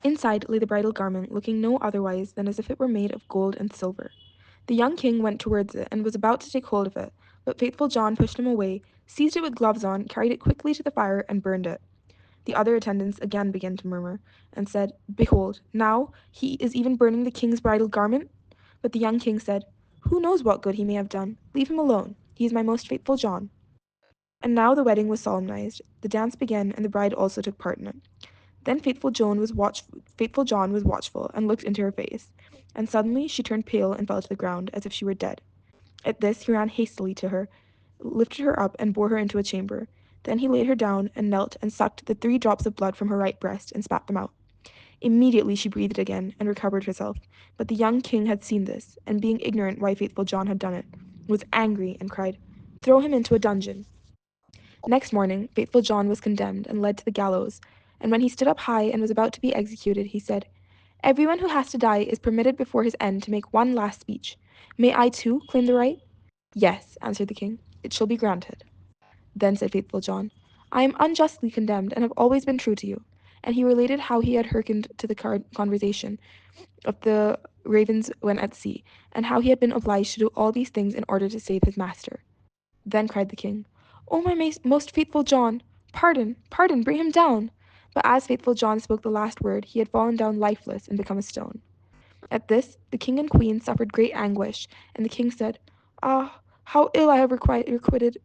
Inside lay the bridal garment, looking no otherwise than as if it were made of gold and silver. The young king went towards it and was about to take hold of it, but faithful John pushed him away, seized it with gloves on, carried it quickly to the fire, and burned it. The other attendants again began to murmur, and said, "Behold, now he is even burning the king's bridal garment." But the young king said, "Who knows what good he may have done? Leave him alone. He is my most faithful John." And now the wedding was solemnized. The dance began, and the bride also took part in it. Then faithful John was watchful, and looked into her face. And suddenly she turned pale and fell to the ground, as if she were dead. At this he ran hastily to her, lifted her up, and bore her into a chamber. Then he laid her down, and knelt, and sucked the 3 drops of blood from her right breast, and spat them out. Immediately she breathed again, and recovered herself. But the young king had seen this, and being ignorant why faithful John had done it, was angry, and cried, "Throw him into a dungeon." Next morning faithful John was condemned, and led to the gallows, and when he stood up high and was about to be executed, he said, "Everyone who has to die is permitted before his end to make one last speech. May I too claim the right?" "Yes," answered the king, "it shall be granted." Then said faithful John, "I am unjustly condemned, and have always been true to you." And he related how he had hearkened to the conversation of the ravens when at sea, and how he had been obliged to do all these things in order to save his master. Then cried the king, "O my most faithful John, pardon, pardon, bring him down." But as faithful John spoke the last word, he had fallen down lifeless and become a stone. At this the king and queen suffered great anguish, and the king said, "Ah, how ill I have requited